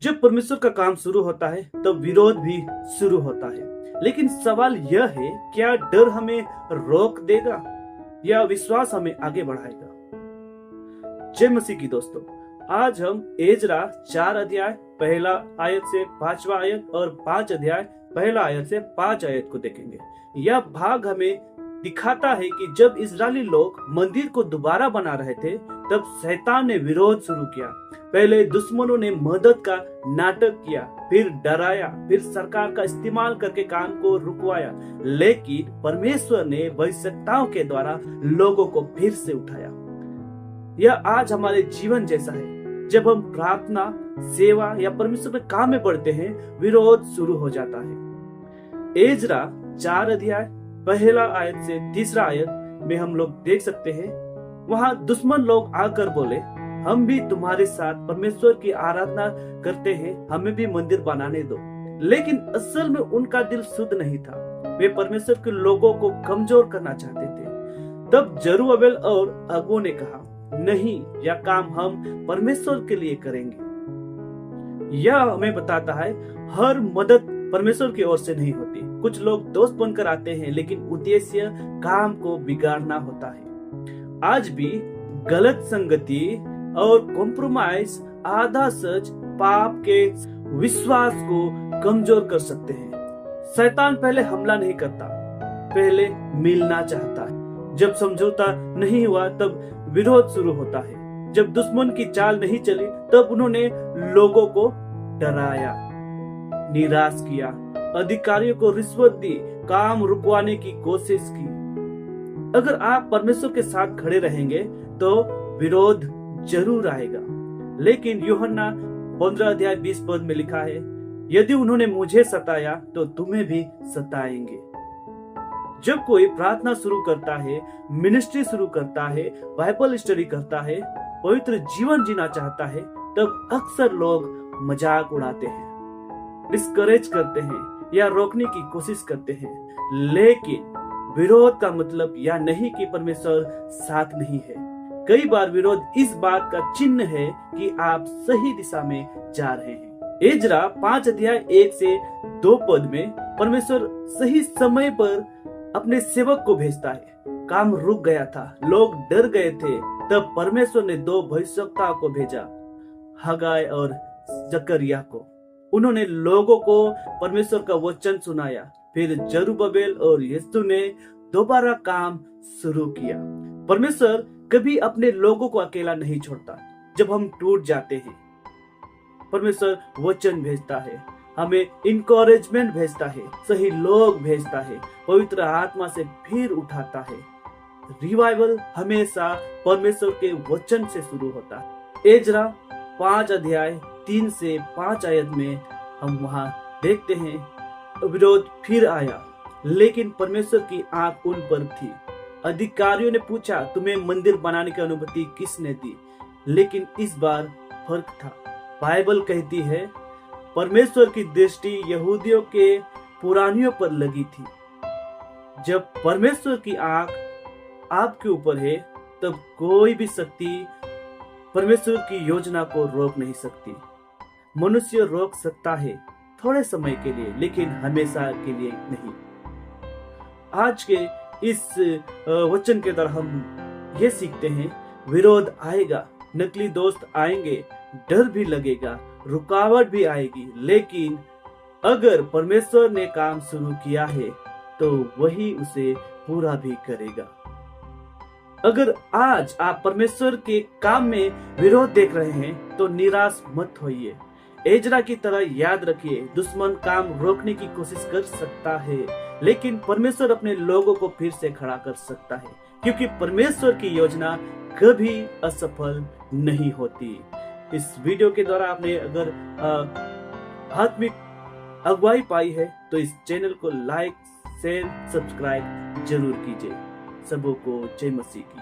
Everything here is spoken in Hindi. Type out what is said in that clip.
जब परमेश्वर का काम शुरू होता है तब विरोध भी शुरू होता है। लेकिन सवाल यह है, क्या डर हमें रोक देगा या विश्वास हमें आगे बढ़ाएगा? जय मसीह की दोस्तों, आज हम एजरा 4 अध्याय पहला आयत से 5वां आयत और 5 अध्याय पहला आयत से 5 आयत को देखेंगे। यह भाग हमें दिखाता है कि जब इजरायली लोग मंदिर को दोबारा बना रहे थे तब शैतान ने विरोध शुरू किया। पहले दुश्मनों ने मदद का नाटक किया, फिर डराया, फिर सरकार का इस्तेमाल करके काम को रुकवाया। लेकिन परमेश्वर ने भविष्यताओं के द्वारा लोगों को फिर से उठाया। यह आज हमारे जीवन जैसा है। जब हम प्रार्थना, सेवा या परमेश्वर के काम में बढ़ते हैं, विरोध शुरू हो जाता है। एजरा 4 अध्याय पहला आयत से 3रा आयत में हम लोग देख सकते हैं, वहां दुश्मन लोग आकर बोले, हम भी तुम्हारे साथ परमेश्वर की आराधना करते हैं, हमें भी मंदिर बनाने दो। लेकिन असल में उनका दिल शुद्ध नहीं था। वे परमेश्वर के लोगों को कमजोर करना चाहते थे। तब जरुब्बाबेल और अगुओं ने कहा, नहीं, यह काम हम परमेश्वर के लिए करेंगे। यह हमें बताता है हर मदद परमेश्वर की ओर से नहीं होती। कुछ लोग दोस्त बनकर आते हैं, लेकिन उद्देश्य काम को बिगाड़ना होता है। आज भी गलत संगति और कॉम्प्रोमाइज, आधा सच पाप के विश्वास को कमजोर कर सकते हैं। शैतान पहले हमला नहीं करता, पहले मिलना चाहता है। जब समझौता नहीं हुआ तब विरोध शुरू होता है। जब दुश्मन की चाल नहीं चली तब उन्होंने लोगों को डराया, निराश किया, अधिकारियों को रिश्वत दी, काम रुकवाने की कोशिश की। अगर आप परमेश्वर के साथ खड़े रहेंगे तो विरोध जरूर आएगा। लेकिन यूहन्ना 15 अध्याय 20 पद में लिखा है, यदि उन्होंने मुझे सताया तो तुम्हें भी सताएंगे। जब कोई प्रार्थना शुरू करता है, मिनिस्ट्री शुरू करता है, बाइबल स्टडी करता है, पवित्र जीवन जीना चाहता है, तब अक्सर लोग मजाक उड़ाते हैं, डिस्करेज करते हैं या रोकने की कोशिश करते हैं। लेकिन विरोध का मतलब यह नहीं कि परमेश्वर साथ नहीं है। कई बार विरोध इस बात का चिन्ह है कि आप सही दिशा में जा रहे हैं। एजरा 5 अध्याय 1 से 2 पद में परमेश्वर सही समय पर अपने सेवक को भेजता है। काम रुक गया था, लोग डर गए थे, तब परमेश्वर ने 2 भविष्यवक्ताओं को भेजा, हगाय और जकरिया को। उन्होंने लोगों को परमेश्वर का वचन सुनाया। फिर जरुब्बाबेल और यीशु ने दोबारा काम शुरू किया। परमेश्वर कभी अपने लोगों को अकेला नहीं छोड़ता। जब हम टूट जाते हैं, परमेश्वर वचन भेजता है, हमें इंकरेजमेंट भेजता है, सही लोग भेजता है, पवित्र आत्मा से फिर उठाता है। रिवाइवल हमेशा परमेश्वर के वचन से शुरू होता है। एजरा 5 अध्याय 3 से 5 आयत में हम वहां देखते हैं, विरोध फिर आया, लेकिन परमेश्वर की आंख उन पर थी। अधिकारियों ने पूछा, तुम्हें मंदिर बनाने की अनुमति किसने दी? लेकिन इस बार फर्क था। बाइबल कहती है, परमेश्वर की दृष्टि यहूदियों के पुरानियों पर लगी थी। जब परमेश्वर की आंख आपके ऊपर है, तब कोई भी शक्ति परमेश्वर की योजना को रोक नहीं सकती। मनुष्य रोक सकता है थोड़े समय के लिए, लेकिन हमेशा के लिए नहीं। आज के इस वचन के द्वारा हम ये सीखते हैं, विरोध आएगा, नकली दोस्त आएंगे, डर भी लगेगा, रुकावट भी आएगी, लेकिन अगर परमेश्वर ने काम शुरू किया है तो वही उसे पूरा भी करेगा। अगर आज आप परमेश्वर के काम में विरोध देख रहे हैं तो निराश मत होइए। एजरा की तरह याद रखिए, दुश्मन काम रोकने की कोशिश कर सकता है, लेकिन परमेश्वर अपने लोगों को फिर से खड़ा कर सकता है, क्योंकि परमेश्वर की योजना कभी असफल नहीं होती। इस वीडियो के द्वारा आपने अगर आत्मिक अगुवाई पाई है तो इस चैनल को लाइक, शेयर, सब्सक्राइब जरूर कीजिए। सबों को जय मसीह की।